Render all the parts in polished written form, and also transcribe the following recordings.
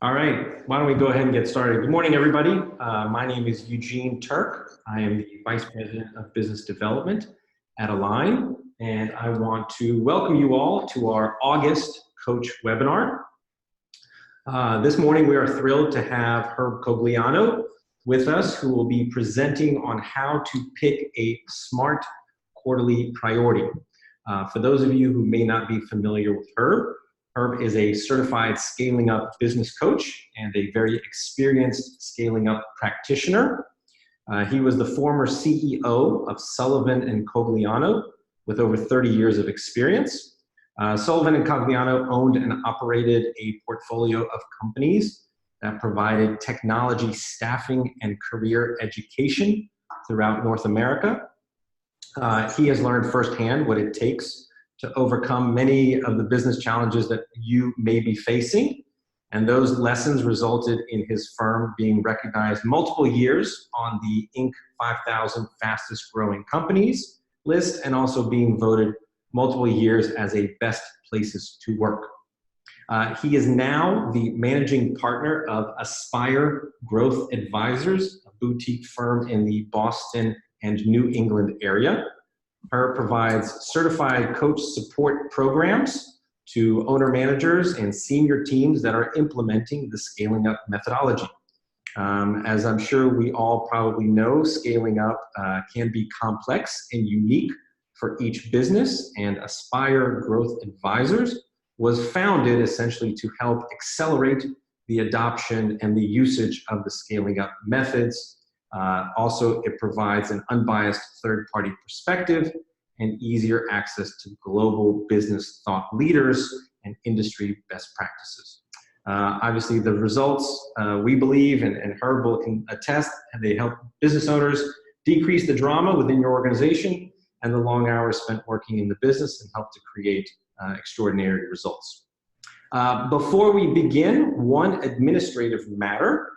All right, why don't we go ahead and get started? Good morning, everybody. My name is Eugene Turk. I am the Vice President of Business Development at Align, and I want to welcome you all to our August Coach webinar. This morning, we are thrilled to have Herb Cogliano with us, who will be presenting on how to pick a smart quarterly priority. For those of you who may not be familiar with Herb is a certified scaling up business coach and a very experienced scaling up practitioner. He was the former CEO of Sullivan and Cogliano with over 30 years of experience. Sullivan and Cogliano owned and operated a portfolio of companies that provided technology staffing and career education throughout North America. He has learned firsthand what it takes to overcome many of the business challenges that you may be facing. And those lessons resulted in his firm being recognized multiple years on the Inc. 5,000 fastest growing companies list, and also being voted multiple years as a best places to work. He is now the managing partner of Aspire Growth Advisors, a boutique firm in the Boston and New England area. Herb provides certified coach support programs to owner managers and senior teams that are implementing the scaling up methodology. As I'm sure we all probably know, scaling up can be complex and unique for each business, and Aspire Growth Advisors was founded essentially to help accelerate the adoption and the usage of the scaling up methods. Also, it provides an unbiased third-party perspective and easier access to global business thought leaders and industry best practices. Obviously, the results, we believe, and Herb can attest, and they help business owners decrease the drama within your organization and the long hours spent working in the business, and help to create extraordinary results. Before we begin, one administrative matter.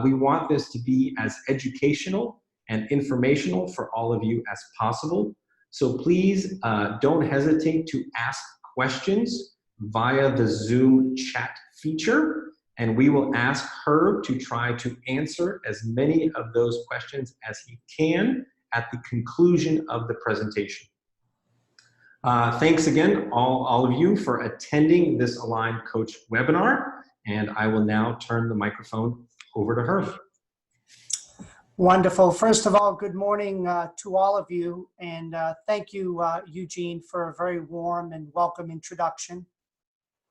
We want this to be as educational and informational for all of you as possible. So please don't hesitate to ask questions via the Zoom chat feature, and we will ask Herb to try to answer as many of those questions as he can at the conclusion of the presentation. Thanks again, all of you, for attending this Align Coach webinar, and I will now turn the microphone over to Herb. Wonderful. First of all, good morning to all of you, and thank you, Eugene, for a very warm and welcome introduction.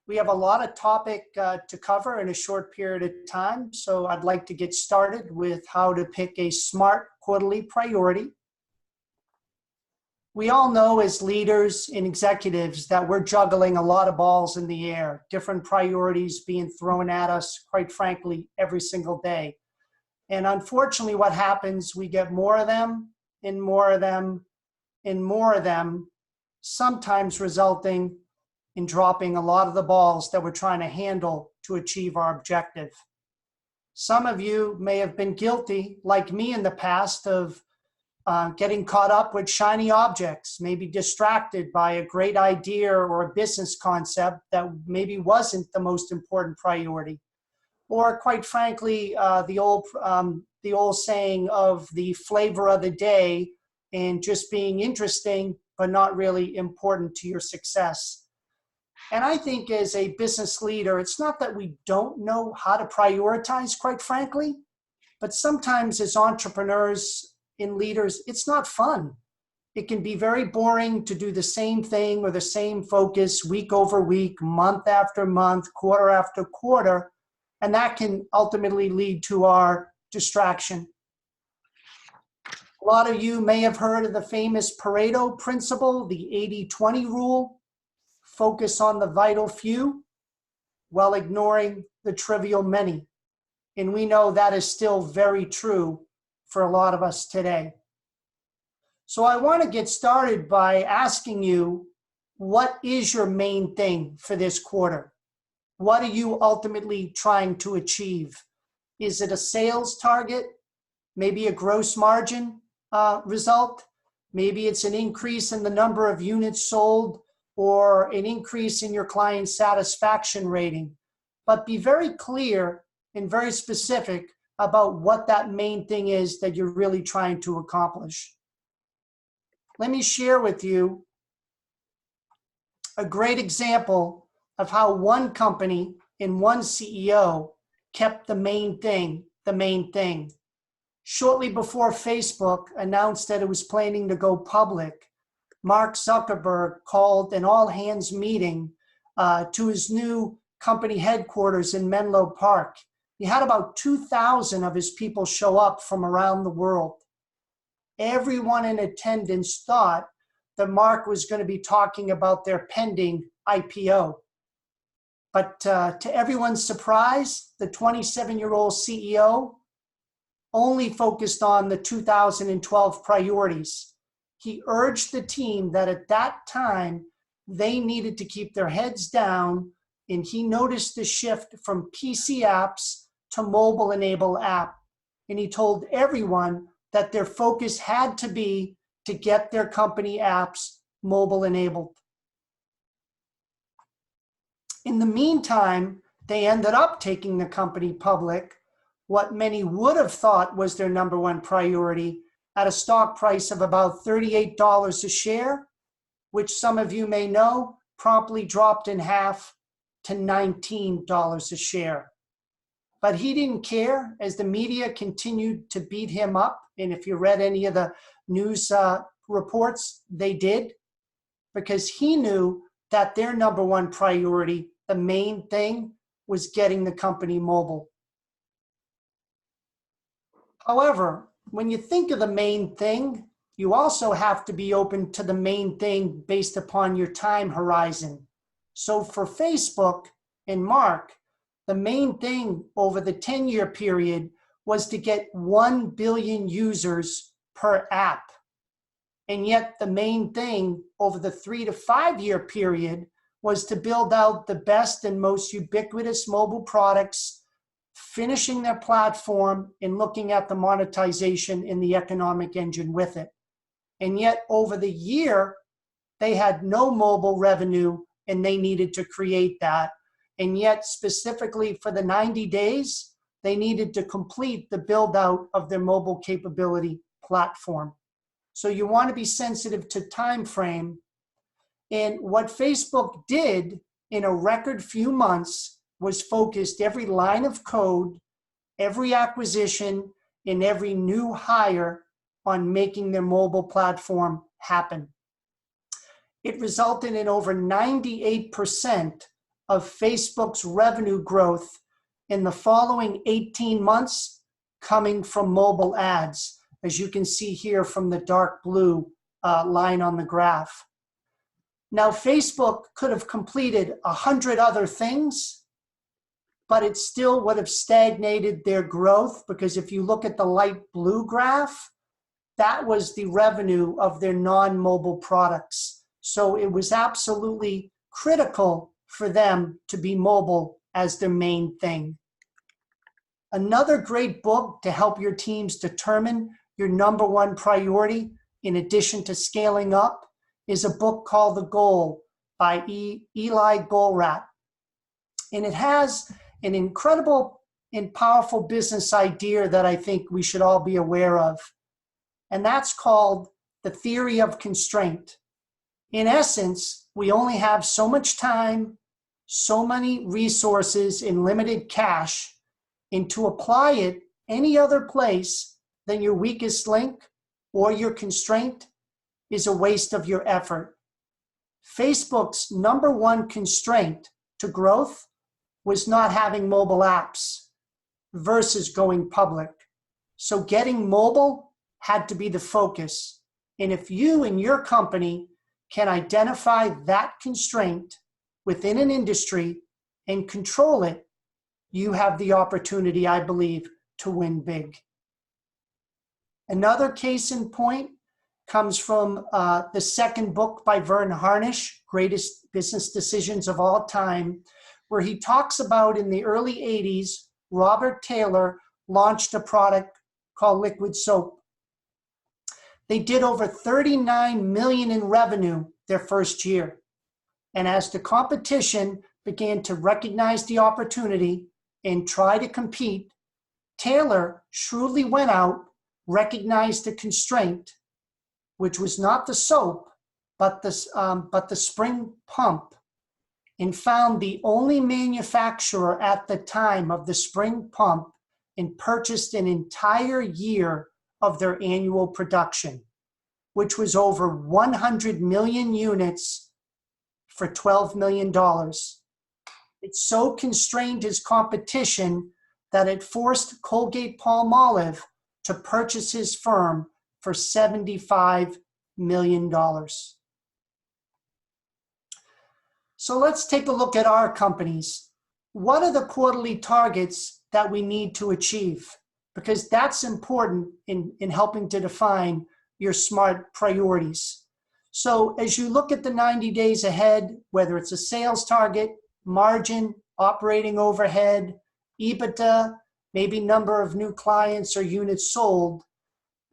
We have a lot of topic to cover in a short period of time, so I'd like to get started with how to pick a smart quarterly priority. We all know as leaders and executives that we're juggling a lot of balls in the air, different priorities being thrown at us, quite frankly, every single day. And unfortunately, what happens, we get more of them and more of them and more of them, sometimes resulting in dropping a lot of the balls that we're trying to handle to achieve our objective. Some of you may have been guilty, like me in the past, of getting caught up with shiny objects, maybe distracted by a great idea or a business concept that maybe wasn't the most important priority. Or quite frankly, the old saying of the flavor of the day and just being interesting, but not really important to your success. And I think as a business leader, it's not that we don't know how to prioritize, quite frankly, but sometimes as entrepreneurs and leaders, it's not fun. It can be very boring to do the same thing or the same focus week over week, month after month, quarter after quarter. And that can ultimately lead to our distraction. A lot of you may have heard of the famous Pareto principle, the 80-20 rule. Focus on the vital few while ignoring the trivial many. And we know that is still very true for a lot of us today. So I want to get started by asking you, what is your main thing for this quarter? What are you ultimately trying to achieve? Is it a sales target? Maybe a gross margin result? Maybe it's an increase in the number of units sold or an increase in your client satisfaction rating. but be very clear and very specific about what that main thing is that you're really trying to accomplish. Let me share with you a great example of how one company and one CEO kept the main thing the main thing. Shortly before Facebook announced that it was planning to go public, Mark Zuckerberg called an all-hands meeting to his new company headquarters in Menlo Park. He had about 2,000 of his people show up from around the world. Everyone in attendance thought that Mark was going to be talking about their pending IPO. But to everyone's surprise, the 27-year-old CEO only focused on the 2012 priorities. He urged the team that at that time, they needed to keep their heads down, and he noticed the shift from PC apps to mobile-enabled app. And he told everyone that their focus had to be to get their company apps mobile-enabled. In the meantime, they ended up taking the company public, what many would have thought was their number one priority, at a stock price of about $38 a share, which some of you may know promptly dropped in half to $19 a share. But he didn't care as the media continued to beat him up. And if you read any of the news reports, they did, because he knew that their number one priority, the main thing, was getting the company mobile. However, when you think of the main thing, you also have to be open to the main thing based upon your time horizon. So for Facebook and Mark, the main thing over the 10-year period was to get 1 billion users per app. And yet the main thing over the 3 to 5 year period was to build out the best and most ubiquitous mobile products, finishing their platform and looking at the monetization in the economic engine with it. And yet over the year, they had no mobile revenue and they needed to create that. And yet specifically for the 90 days, they needed to complete the build out of their mobile capability platform. So you want to be sensitive to time frame. And what Facebook did in a record few months was focused every line of code, every acquisition, and every new hire on making their mobile platform happen. It resulted in over 98% of Facebook's revenue growth in the following 18 months coming from mobile ads, as you can see here from the dark blue line on the graph. Now, Facebook could have completed 100 other things, but it still would have stagnated their growth, because if you look at the light blue graph, that was the revenue of their non-mobile products. So it was absolutely critical for them to be mobile as their main thing. Another great book to help your teams determine your number one priority, in addition to scaling up, is a book called The Goal by Eli Goldratt. And it has an incredible and powerful business idea that I think we should all be aware of. And that's called the theory of constraint. In essence, we only have so much time, so many resources, and limited cash, and to apply it any other place than your weakest link or your constraint is a waste of your effort. Facebook's number one constraint to growth was not having mobile apps versus going public. So getting mobile had to be the focus. And if you and your company can identify that constraint within an industry and control it, you have the opportunity, I believe, to win big. Another case in point comes from the second book by Vern Harnish, Greatest Business Decisions of All Time, where he talks about in the early 80s, Robert Taylor launched a product called liquid soap. They did over 39 million in revenue their first year. And as the competition began to recognize the opportunity and try to compete, Taylor shrewdly went out, recognized the constraint, which was not the soap, but the spring pump, and found the only manufacturer at the time of the spring pump and purchased an entire year of their annual production, which was over 100 million units for $12 million. It so constrained his competition that it forced Colgate-Palmolive to purchase his firm for $75 million. So let's take a look at our companies. What are the quarterly targets that we need to achieve? Because that's important in helping to define your SMART priorities. So as you look at the 90 days ahead, whether it's a sales target, margin, operating overhead, EBITDA, maybe number of new clients or units sold,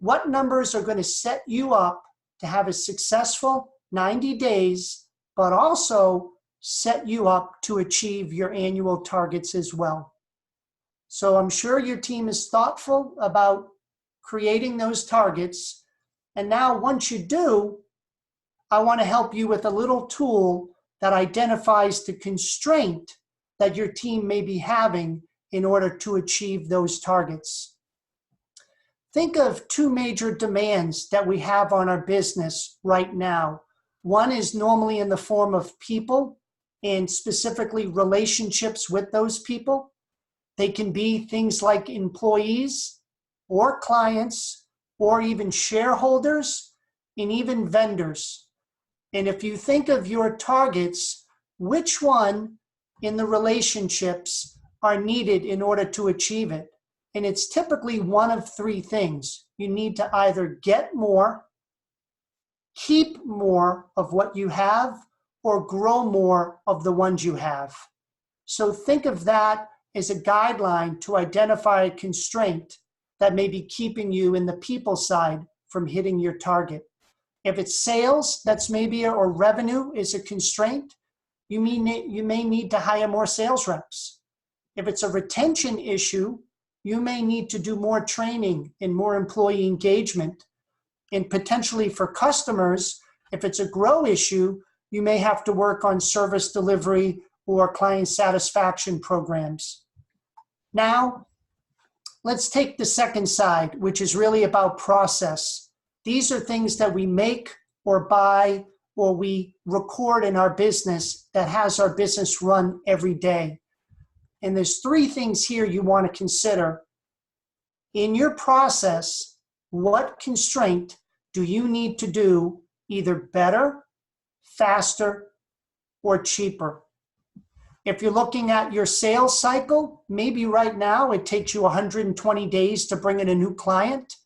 what numbers are going to set you up to have a successful 90 days, but also set you up to achieve your annual targets as well? So I'm sure your team is thoughtful about creating those targets. And now once you do, I want to help you with a little tool that identifies the constraint that your team may be having in order to achieve those targets. Think of two major demands that we have on our business right now. One is normally in the form of people and specifically relationships with those people. They can be things like employees or clients or even shareholders and even vendors. And if you think of your targets, which one in the relationships are needed in order to achieve it? And it's typically one of three things. You need to either get more, keep more of what you have, or grow more of the ones you have. So think of that as a guideline to identify a constraint that may be keeping you in the people side from hitting your target. If it's sales, that's maybe, or revenue is a constraint, you may need to hire more sales reps. If it's a retention issue, you may need to do more training and more employee engagement. And potentially for customers, if it's a grow issue, you may have to work on service delivery or client satisfaction programs. Now, let's take the second side, which is really about process. These are things that we make or buy or we record in our business that has our business run every day. And there's three things here you want to consider. In your process, what constraint do you need to do either better, faster, or cheaper? If you're looking at your sales cycle, maybe right now it takes you 120 days to bring in a new client.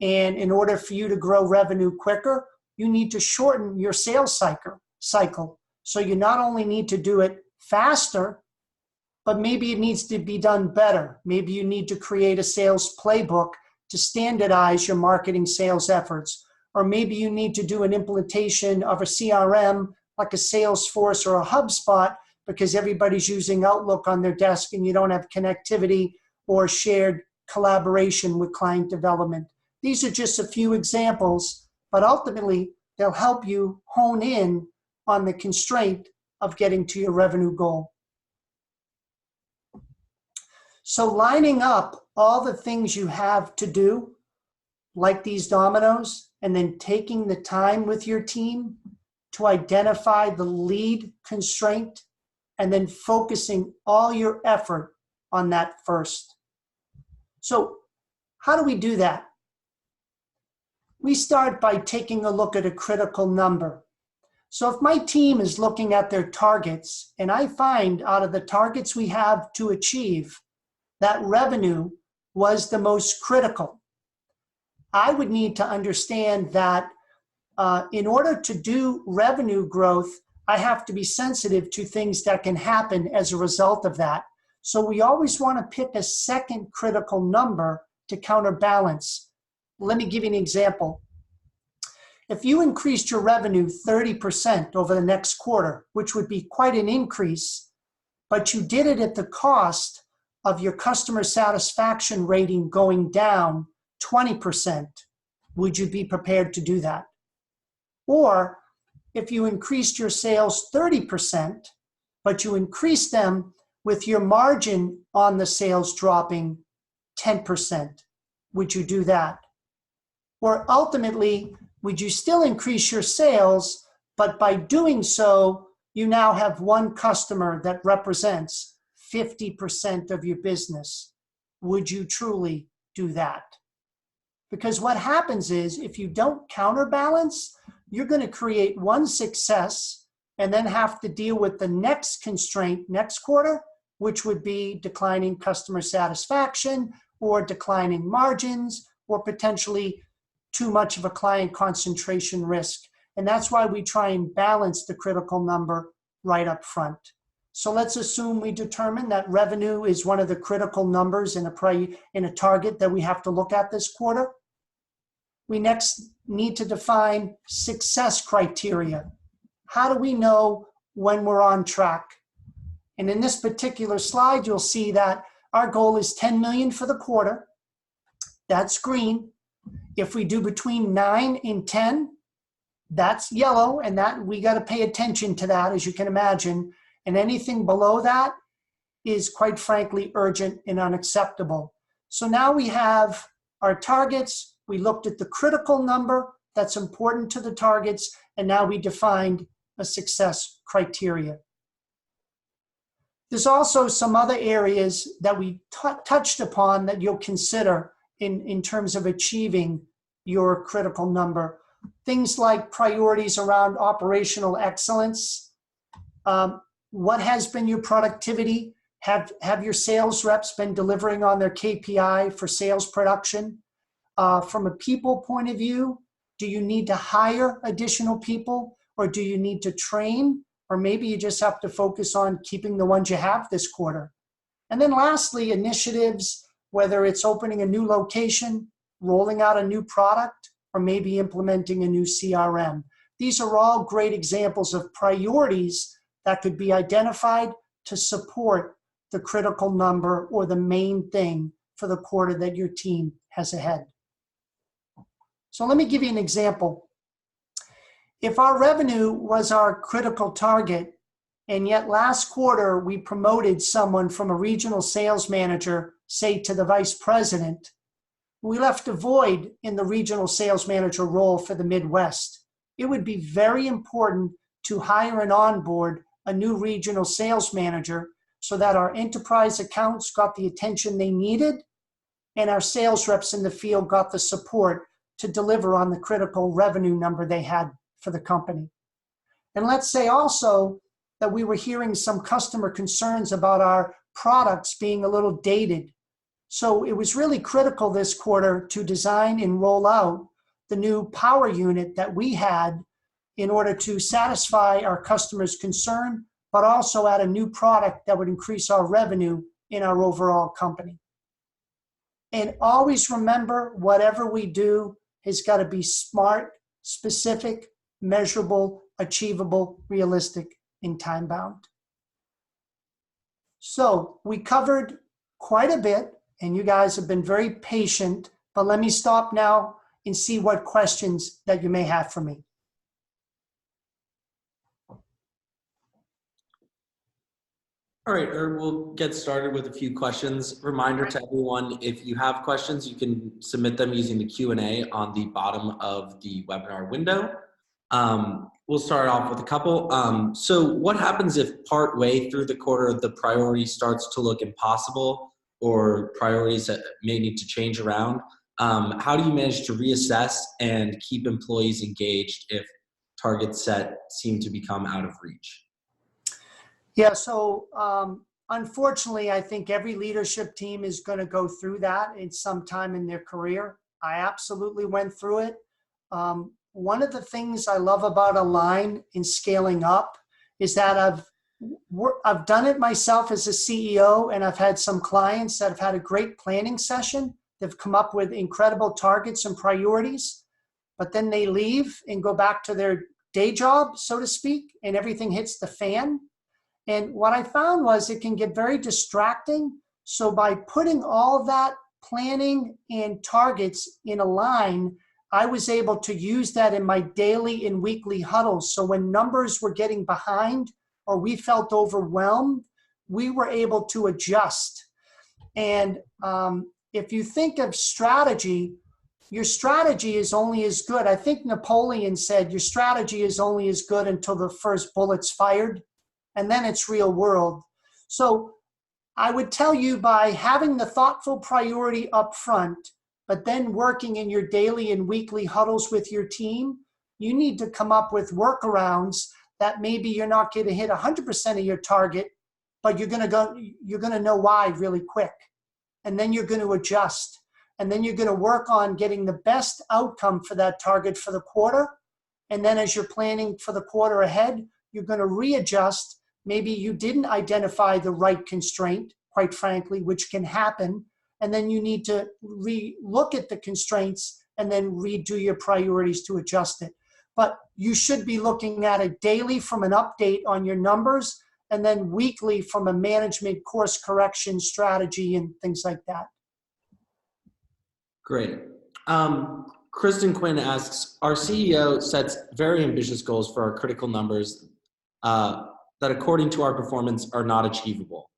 And in order for you to grow revenue quicker, you need to shorten your sales cycle. So you not only need to do it faster, but maybe it needs to be done better. Maybe you need to create a sales playbook to standardize your marketing sales efforts. Or maybe you need to do an implementation of a CRM like a Salesforce or a HubSpot because everybody's using Outlook on their desk and you don't have connectivity or shared collaboration with client development. These are just a few examples, but ultimately they'll help you hone in on the constraint of getting to your revenue goal. So lining up all the things you have to do, like these dominoes, and then taking the time with your team to identify the lead constraint, and then focusing all your effort on that first. So how do we do that? We start by taking a look at a critical number. So if my team is looking at their targets, and I find out of the targets we have to achieve, that revenue was the most critical, I would need to understand that in order to do revenue growth, I have to be sensitive to things that can happen as a result of that. So we always want to pick a second critical number to counterbalance. Let me give you an example. If you increased your revenue 30% over the next quarter, which would be quite an increase, but you did it at the cost of your customer satisfaction rating going down 20%, would you be prepared to do that? Or if you increased your sales 30%, but you increased them with your margin on the sales dropping 10%, would you do that? Or ultimately, would you still increase your sales, but by doing so, you now have one customer that represents 50% of your business? Would you truly do that? Because what happens is, if you don't counterbalance, you're going to create one success and then have to deal with the next constraint next quarter, which would be declining customer satisfaction or declining margins or potentially too much of a client concentration risk. And that's why we try and balance the critical number right up front. So let's assume we determine that revenue is one of the critical numbers in a target that we have to look at this quarter. We next need to define success criteria. How do we know when we're on track? And in this particular slide, you'll see that our goal is 10 million for the quarter. That's green. If we do between 9 and 10, that's yellow, and that we got to pay attention to that, as you can imagine. And anything below that is, quite frankly, urgent and unacceptable. So now we have our targets. We looked at the critical number that's important to the targets, and now we defined a success criteria. There's also some other areas that we touched upon that you'll consider in terms of achieving your critical number. Things like priorities around operational excellence. What has been your productivity? Have your sales reps been delivering on their KPI for sales production? From a people point of view, do you need to hire additional people, or do you need to train? Or maybe you just have to focus on keeping the ones you have this quarter. And then lastly, initiatives, whether it's opening a new location, rolling out a new product, or maybe implementing a new CRM. These are all great examples of priorities that could be identified to support the critical number or the main thing for the quarter that your team has ahead. So let me give you an example. If our revenue was our critical target, and yet last quarter we promoted someone from a regional sales manager, say, to the vice president, we left a void in the regional sales manager role for the Midwest. It would be very important to hire and onboard a new regional sales manager so that our enterprise accounts got the attention they needed and our sales reps in the field got the support to deliver on the critical revenue number they had for the company. And let's say also that we were hearing some customer concerns about our products being a little dated. So it was really critical this quarter to design and roll out the new power unit that we had in order to satisfy our customers' concern, but also add a new product that would increase our revenue in our overall company. And always remember, whatever we do has got to be smart, specific, measurable, achievable, realistic, and time-bound. So we covered quite a bit, and you guys have been very patient, but let me stop now and see what questions that you may have for me. All right, we'll get started with a few questions. Reminder to everyone, if you have questions, you can submit them using the Q&A on the bottom of the webinar window. We'll start off with a couple. So what happens if part way through the quarter, the priority starts to look impossible or priorities that may need to change around? How do you manage to reassess and keep employees engaged if targets set seem to become out of reach? Yeah, so unfortunately, I think every leadership team is going to go through that at some time in their career. I absolutely went through it. One of the things I love about Align in scaling up is that I've done it myself as a CEO, and I've had some clients that have had a great planning session. They've come up with incredible targets and priorities, but then they leave and go back to their day job, so to speak, and everything hits the fan. And what I found was it can get very distracting. So by putting all of that planning and targets in a line, I was able to use that in my daily and weekly huddles. So when numbers were getting behind or we felt overwhelmed, we were able to adjust. And if you think of strategy, your strategy is only as good. I think Napoleon said your strategy is only as good until the first bullet's fired, and then it's real world. So I would tell you, by having the thoughtful priority up front, but then working in your daily and weekly huddles with your team, you need to come up with workarounds that maybe you're not going to hit 100% of your target, but you're going to know why really quick. And then you're going to adjust. And then you're going to work on getting the best outcome for that target for the quarter. And then as you're planning for the quarter ahead, you're going to readjust. Maybe you didn't identify the right constraint, quite frankly, which can happen. And then you need to look at the constraints and then redo your priorities to adjust it. But you should be looking at it daily from an update on your numbers, and then weekly from a management course correction strategy and things like that. Great. Kristen Quinn asks, our CEO sets very ambitious goals for our critical numbers that according to our performance are not achievable.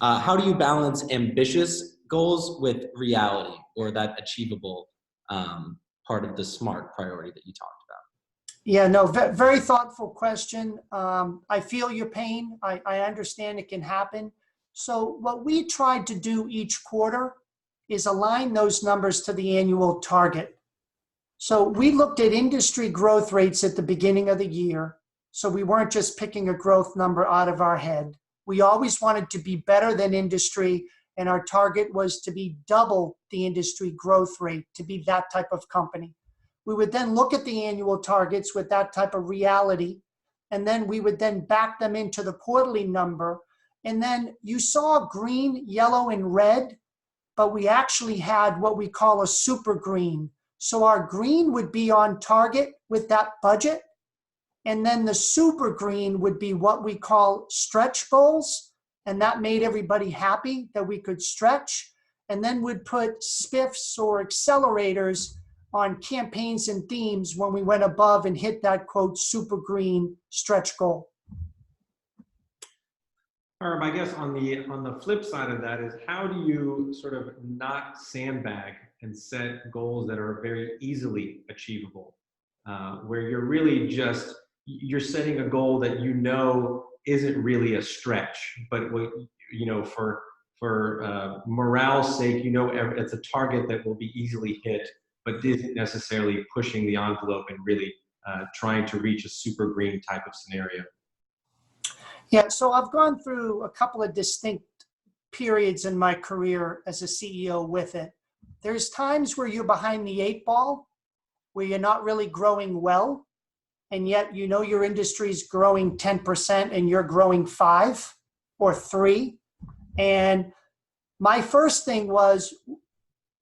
How do you balance ambitious goals with reality, or that achievable part of the SMART priority that you talked about? Yeah, no, very thoughtful question. I feel your pain. I understand it can happen. So what we tried to do each quarter is align those numbers to the annual target. So we looked at industry growth rates at the beginning of the year. So we weren't just picking a growth number out of our head. We always wanted to be better than industry, and our target was to be double the industry growth rate, to be that type of company. We would then look at the annual targets with that type of reality, and then we would then back them into the quarterly number. And then you saw green, yellow, and red, but we actually had what we call a super green. So our green would be on target with that budget, and then the super green would be what we call stretch goals, and that made everybody happy that we could stretch. And then we'd put spiffs or accelerators on campaigns and themes when we went above and hit that, quote, super green stretch goal. Herb, I guess on the flip side of that is, how do you sort of not sandbag and set goals that are very easily achievable, where you're really just, you're setting a goal that you know isn't really a stretch, but what, you know, for morale's sake, you know, it's a target that will be easily hit, but isn't necessarily pushing the envelope and really trying to reach a super green type of scenario. Yeah, so I've gone through a couple of distinct periods in my career as a CEO with it. There's times where you're behind the 8 ball, where you're not really growing well, and yet you know your industry's growing 10% and you're growing 5 or 3. And my first thing was,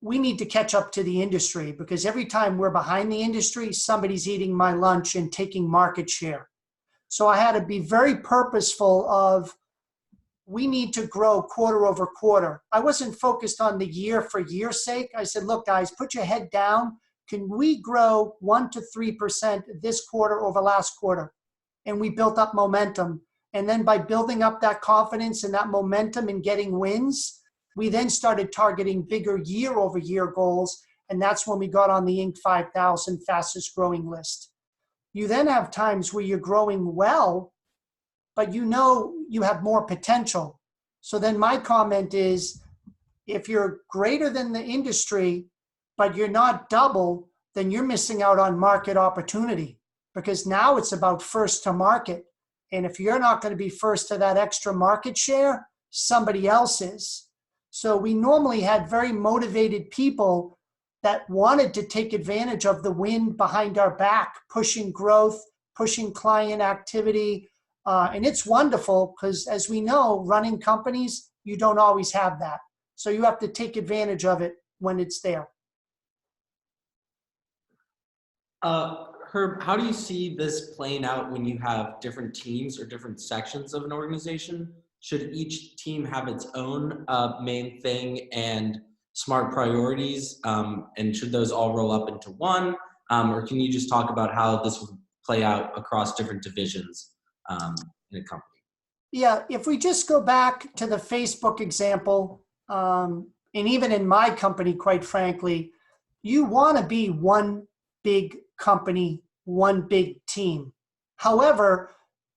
we need to catch up to the industry, because every time we're behind the industry, somebody's eating my lunch and taking market share. So I had to be very purposeful of, we need to grow quarter over quarter. I wasn't focused on the year for year's sake. I said, look, guys, put your head down. Can we grow 1 to 3% this quarter over last quarter? And we built up momentum. And then by building up that confidence and that momentum and getting wins, we then started targeting bigger year over year goals. And that's when we got on the Inc. 5000 fastest growing list. You then have times where you're growing well, but you know you have more potential. So then my comment is, if you're greater than the industry, but you're not double, then you're missing out on market opportunity, because now it's about first to market. And if you're not going to be first to that extra market share, somebody else is. So we normally had very motivated people that wanted to take advantage of the wind behind our back, pushing growth, pushing client activity. And it's wonderful, because as we know, running companies, you don't always have that. So you have to take advantage of it when it's there. Herb, how do you see this playing out when you have different teams or different sections of an organization? Should each team have its own main thing and smart priorities? And should those all roll up into one? Or can you just talk about how this would play out across different divisions in a company? Yeah, if we just go back to the Facebook example, and even in my company, quite frankly, you want to be one big company, one big team. However,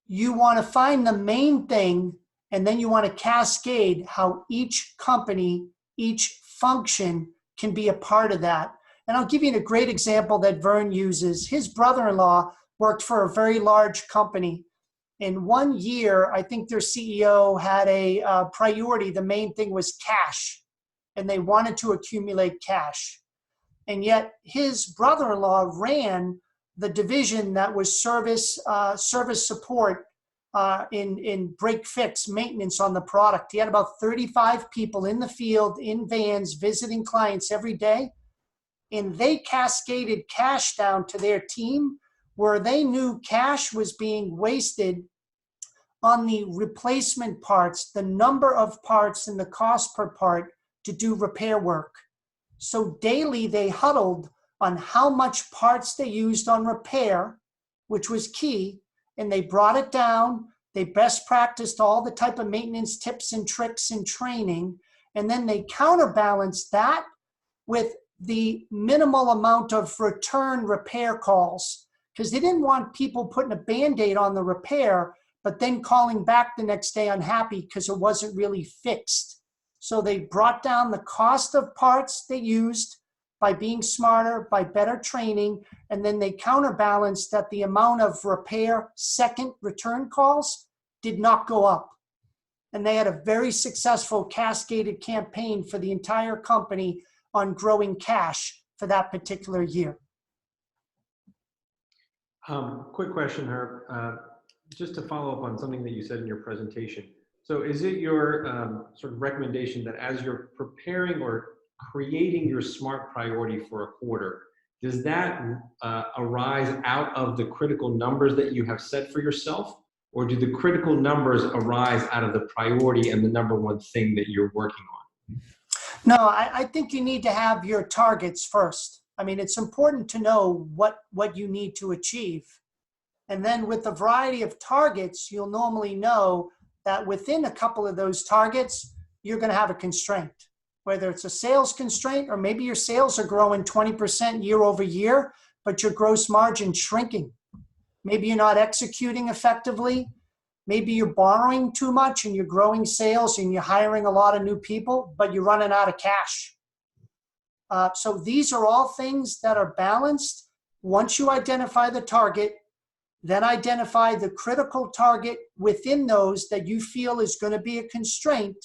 you want to find the main thing, and then you want to cascade how each company, each function can be a part of that. And I'll give you a great example that Vern uses. His brother-in-law worked for a very large company. In 1 year, I think their CEO had a priority. The main thing was cash, and they wanted to accumulate cash. And yet his brother-in-law ran the division that was service support in break fix maintenance on the product. He had about 35 people in the field, in vans, visiting clients every day. And they cascaded cash down to their team where they knew cash was being wasted on the replacement parts, the number of parts and the cost per part to do repair work. So daily they huddled on how much parts they used on repair, which was key, and they brought it down. They best practiced all the type of maintenance tips and tricks and training, and then they counterbalanced that with the minimal amount of return repair calls, because they didn't want people putting a Band-Aid on the repair but then calling back the next day unhappy because it wasn't really fixed. So they brought down the cost of parts they used by being smarter, by better training, and then they counterbalanced that the amount of repair second return calls did not go up. And they had a very successful cascaded campaign for the entire company on growing cash for that particular year. Quick question, Herb. Just to follow up on something that you said in your presentation. So is it your sort of recommendation that as you're preparing or creating your SMART priority for a quarter, does that arise out of the critical numbers that you have set for yourself? Or do the critical numbers arise out of the priority and the number one thing that you're working on? No, I think you need to have your targets first. I mean, it's important to know what you need to achieve. And then with a variety of targets, you'll normally know that within a couple of those targets, you're going to have a constraint, whether it's a sales constraint or maybe your sales are growing 20% year over year, but your gross margin shrinking. Maybe you're not executing effectively. Maybe you're borrowing too much and you're growing sales and you're hiring a lot of new people, but you're running out of cash. So these are all things that are balanced. Once you identify the target, then identify the critical target within those that you feel is going to be a constraint,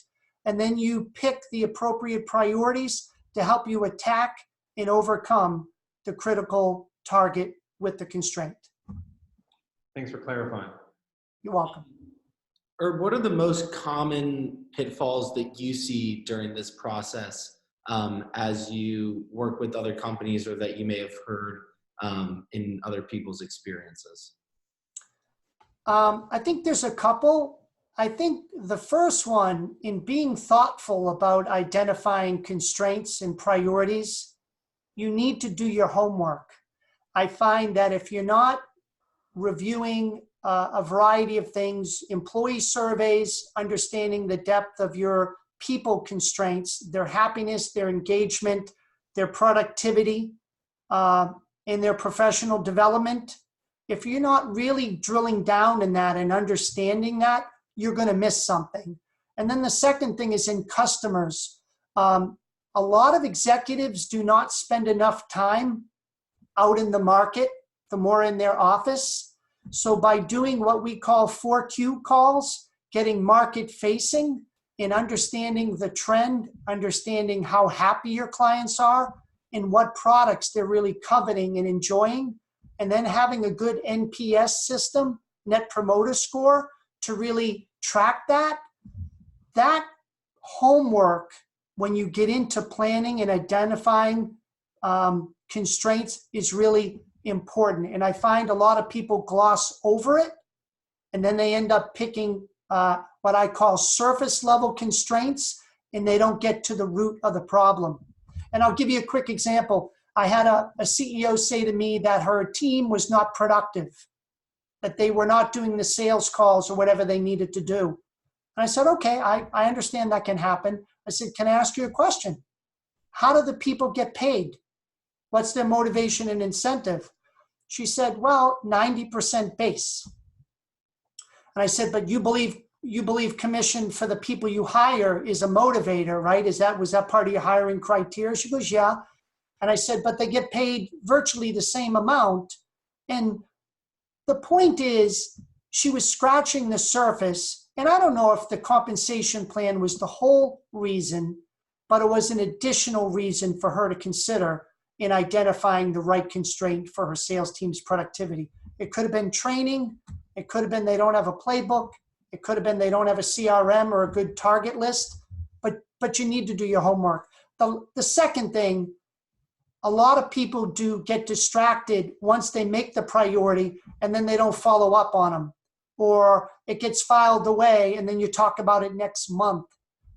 and then you pick the appropriate priorities to help you attack and overcome the critical target with the constraint. Thanks for clarifying. You're welcome. Herb, what are the most common pitfalls that you see during this process as you work with other companies or that you may have heard in other people's experiences? I think there's a couple. I think the first one, in being thoughtful about identifying constraints and priorities, you need to do your homework. I find that if you're not reviewing a variety of things, employee surveys, understanding the depth of your people constraints, their happiness, their engagement, their productivity, and their professional development, if you're not really drilling down in that and understanding that, you're going to miss something. And then the second thing is in customers. A lot of executives do not spend enough time out in the market, the more in their office. So by doing what we call 4Q calls, getting market facing and understanding the trend, understanding how happy your clients are and what products they're really coveting and enjoying, and then having a good NPS system, Net Promoter Score, to really track that. That homework, when you get into planning and identifying constraints, is really important. And I find a lot of people gloss over it, and then they end up picking what I call surface level constraints, and they don't get to the root of the problem. And I'll give you a quick example. I had a CEO say to me that her team was not productive, that they were not doing the sales calls or whatever they needed to do. And I said, okay, I understand that can happen. I said, can I ask you a question? How do the people get paid? What's their motivation and incentive? She said, well, 90% base. And I said, but you believe commission for the people you hire is a motivator, right? Was that part of your hiring criteria? She goes, yeah. And I said, but they get paid virtually the same amount. And the point is, she was scratching the surface. And I don't know if the compensation plan was the whole reason, but it was an additional reason for her to consider in identifying the right constraint for her sales team's productivity. It could have been training. It could have been they don't have a playbook. It could have been they don't have a CRM or a good target list, but you need to do your homework. The second thing, a lot of people do get distracted once they make the priority and then they don't follow up on them, or it gets filed away and then you talk about it next month.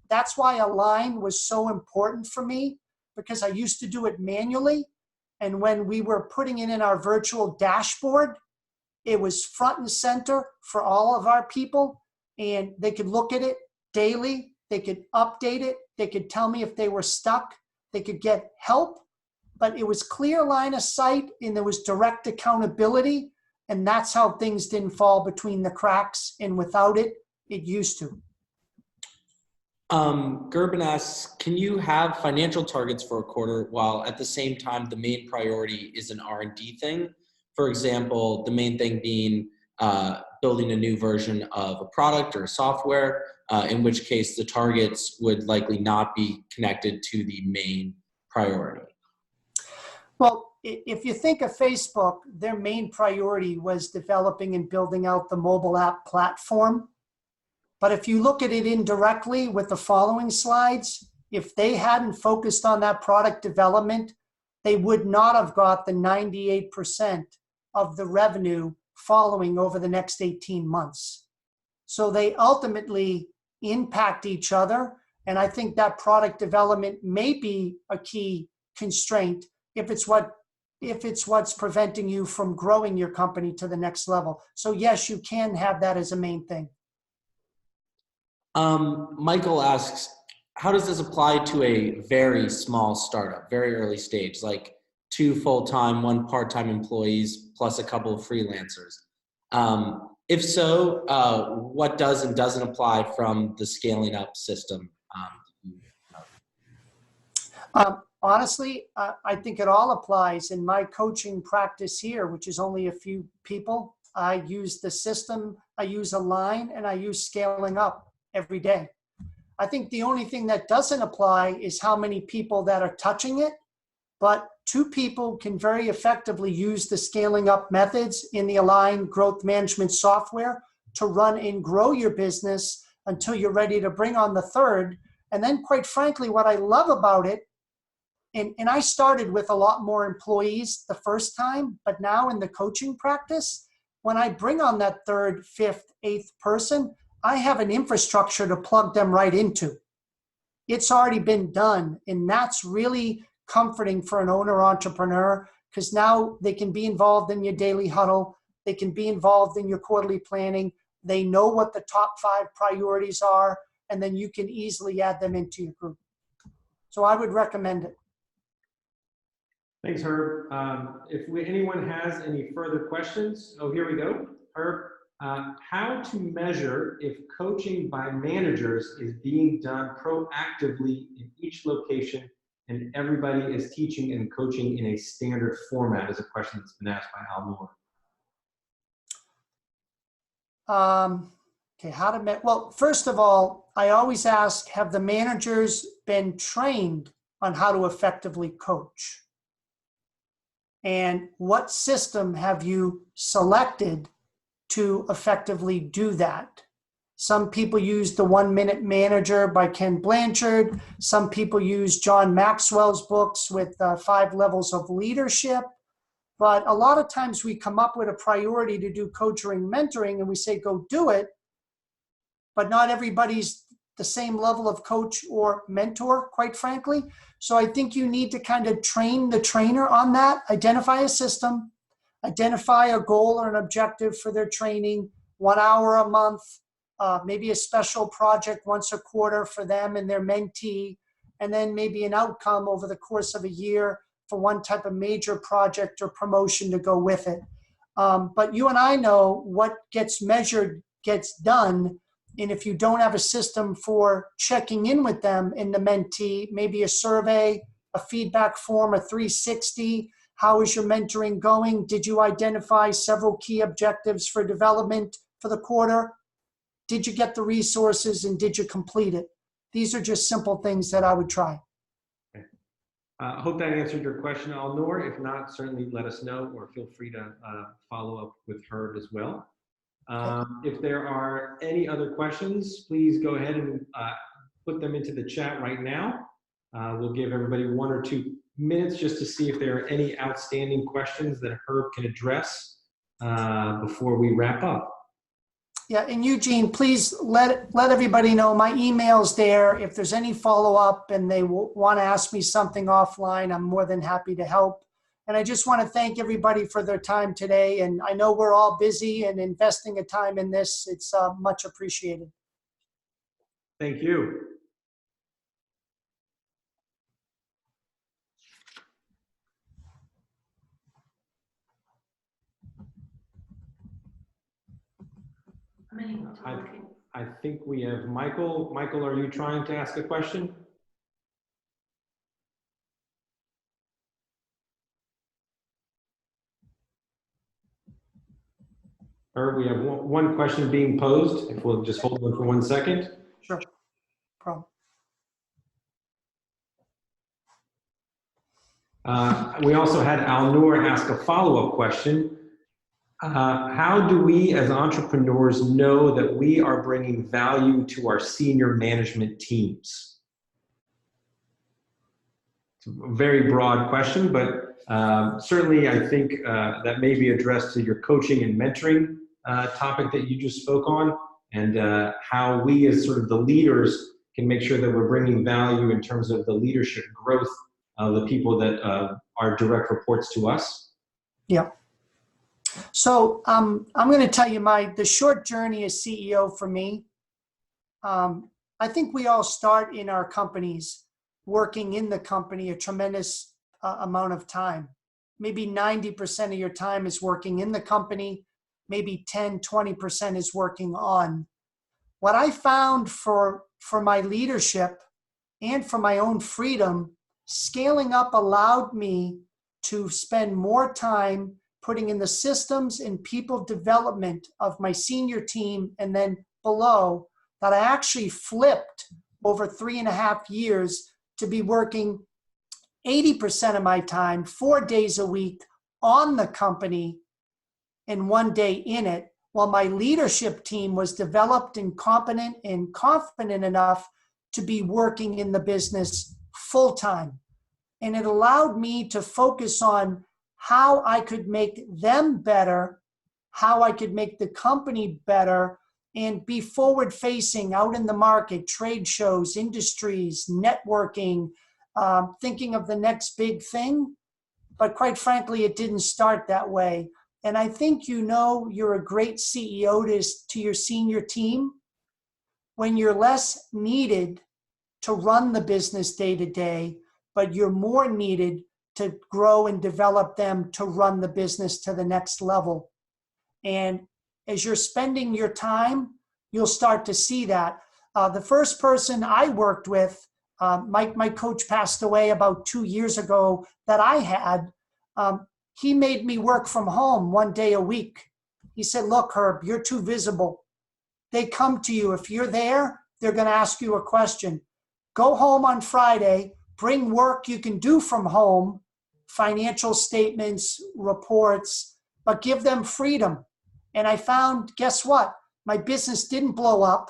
That's why Align was so important for me, because I used to do it manually. And when we were putting it in our virtual dashboard, it was front and center for all of our people, and they could look at it daily. They could update it. They could tell me if they were stuck. They could get help, but it was clear line of sight and there was direct accountability. And that's how things didn't fall between the cracks. And without it, it used to. Gerben asks, can you have financial targets for a quarter while at the same time the main priority is an R&D thing? For example, the main thing being building a new version of a product or a software, in which case the targets would likely not be connected to the main priority. Well, if you think of Facebook, their main priority was developing and building out the mobile app platform. But if you look at it indirectly with the following slides, if they hadn't focused on that product development, they would not have got the 98% of the revenue following over the next 18 months. So they ultimately impact each other. And I think that product development may be a key constraint if it's what's preventing you from growing your company to the next level. So yes, you can have that as a main thing. Michael asks, how does this apply to a very small startup, very early stage, like 2 full-time, 1 part-time employees, plus a couple of freelancers? If so, what does and doesn't apply from the scaling up system? Honestly, I think it all applies. In my coaching practice here, which is only a few people, I use the system, I use Align, and I use scaling up every day. I think the only thing that doesn't apply is how many people that are touching it, but 2 people can very effectively use the scaling up methods in the Align growth management software to run and grow your business until you're ready to bring on the 3rd. And then quite frankly, what I love about it, and I started with a lot more employees the first time, but now in the coaching practice, when I bring on that 3rd, 5th, 8th person, I have an infrastructure to plug them right into. It's already been done. And that's really comforting for an owner entrepreneur, because now they can be involved in your daily huddle. They can be involved in your quarterly planning. They know what the top 5 priorities are, and then you can easily add them into your group. So I would recommend it. Thanks, Herb. If anyone has any further questions, here we go. Herb, how to measure if coaching by managers is being done proactively in each location and everybody is teaching and coaching in a standard format, is a question that's been asked by Al Moore. Okay, well, first of all, I always ask, have the managers been trained on how to effectively coach? And what system have you selected to effectively do that? Some people use the 1 Minute Manager by Ken Blanchard. Some people use John Maxwell's books with 5 levels of leadership. But a lot of times we come up with a priority to do coaching and mentoring and we say, go do it. But not everybody's the same level of coach or mentor, quite frankly. So I think you need to kind of train the trainer on that, identify a system, identify a goal or an objective for their training, 1 hour a month, maybe a special project once a quarter for them and their mentee, and then maybe an outcome over the course of a year for one type of major project or promotion to go with it. But you and I know what gets measured gets done. And if you don't have a system for checking in with them in the mentee, maybe a survey, a feedback form, a 360, how is your mentoring going? Did you identify several key objectives for development for the quarter? Did you get the resources and did you complete it? These are just simple things that I would try. I hope that answered your question, Alnor. If not, certainly let us know or feel free to follow up with Herb as well. If there are any other questions, please go ahead and put them into the chat right now. We'll give everybody 1 or 2 minutes just to see if there are any outstanding questions that Herb can address before we wrap up. Yeah, and Eugene, please let everybody know my email's there. If there's any follow-up and they want to ask me something offline, I'm more than happy to help. And I just want to thank everybody for their time today. And I know we're all busy and investing a time in this. It's much appreciated. Thank you. I think we have Michael. Michael, are you trying to ask a question? Or we have one question being posed. If we'll just hold on for 1 second. Sure. Problem. We also had Alnor ask a follow-up question. How do we as entrepreneurs know that we are bringing value to our senior management teams? It's a very broad question, but certainly I think that may be addressed to your coaching and mentoring topic that you just spoke on, and how we as sort of the leaders can make sure that we're bringing value in terms of the leadership growth of the people that are direct reports to us. Yeah. So I'm going to tell you the short journey as CEO for me. I think we all start in our companies, working in the company a tremendous amount of time. Maybe 90% of your time is working in the company. Maybe 10, 20% is working on. What I found for my leadership and for my own freedom, scaling up allowed me to spend more time putting in the systems and people development of my senior team and then below, that I actually flipped over 3.5 years to be working 80% of my time, 4 days a week on the company and 1 day in it, while my leadership team was developed and competent and confident enough to be working in the business full time. And it allowed me to focus on how I could make them better, how I could make the company better, and be forward facing out in the market, trade shows, industries, networking, thinking of the next big thing. But quite frankly, it didn't start that way. And I think you're a great CEO to your senior team when you're less needed to run the business day to day, but you're more needed to grow and develop them to run the business to the next level. And as you're spending your time, you'll start to see that. The first person I worked with, my coach passed away about 2 years ago that I had, he made me work from home 1 day a week. He said, look, Herb, you're too visible. They come to you. If you're there, they're going to ask you a question. Go home on Friday, bring work you can do from home, financial statements, reports, but give them freedom. And I found, guess what? My business didn't blow up.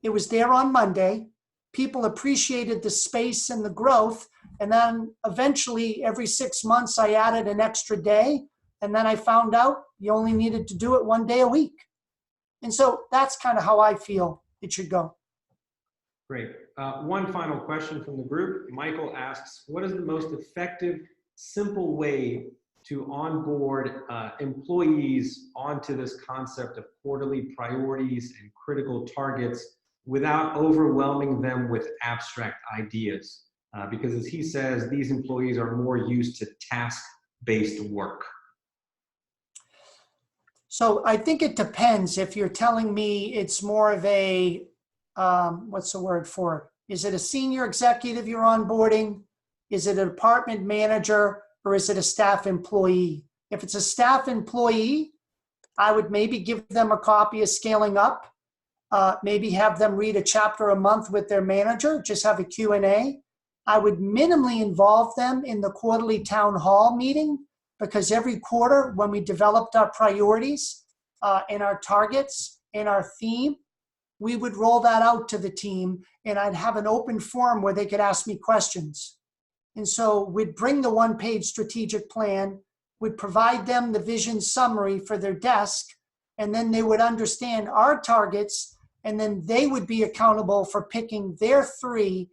It was there on Monday. People appreciated the space and the growth. And then eventually every 6 months I added an extra day. And then I found out you only needed to do it 1 day a week. And so that's kind of how I feel it should go. Great. One final question from the group. Michael asks, what is the most effective, simple way to onboard employees onto this concept of quarterly priorities and critical targets without overwhelming them with abstract ideas? Because as he says, these employees are more used to task-based work. So I think it depends. If you're telling me it's more of a, what's the word for it? Is it a senior executive you're onboarding? Is it a department manager? Or is it a staff employee? If it's a staff employee, I would maybe give them a copy of Scaling Up. Maybe have them read a chapter a month with their manager, just have a Q&A. I would minimally involve them in the quarterly town hall meeting, because every quarter when we developed our priorities and our targets and our theme, we would roll that out to the team, and I'd have an open forum where they could ask me questions. And so we'd bring the one-page strategic plan, we'd provide them the vision summary for their desk, and then they would understand our targets, and then they would be accountable for picking their 3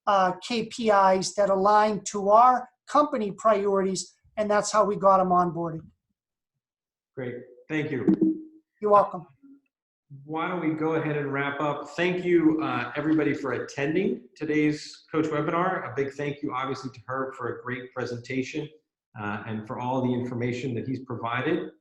KPIs that align to our company priorities, and that's how we got them onboarded. Great, thank you. You're welcome. Why don't we go ahead and wrap up? Thank you, everybody, for attending today's Coach webinar. A big thank you, obviously, to Herb for a great presentation and for all the information that he's provided.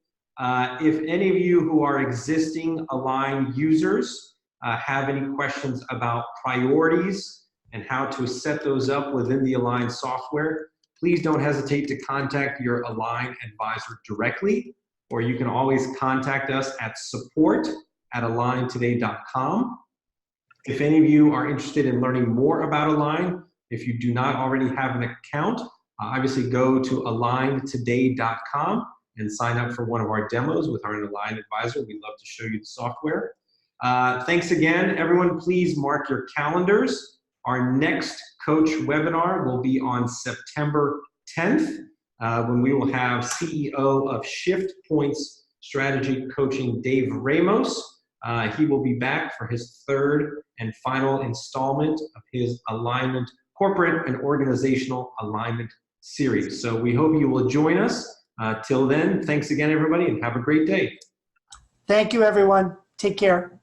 If any of you who are existing Align users have any questions about priorities and how to set those up within the Align software, please don't hesitate to contact your Align advisor directly, or you can always contact us at support@aligntoday.com. If any of you are interested in learning more about Align, if you do not already have an account, obviously go to aligntoday.com and sign up for one of our demos with our Align advisor. We'd love to show you the software. Thanks again, everyone. Please mark your calendars. Our next Coach webinar will be on September 10th, when we will have CEO of Shift Points Strategy Coaching, Dave Ramos. He will be back for his 3rd and final installment of his alignment, corporate and organizational alignment series. So we hope you will join us. Till then, thanks again, everybody, and have a great day. Thank you, everyone. Take care.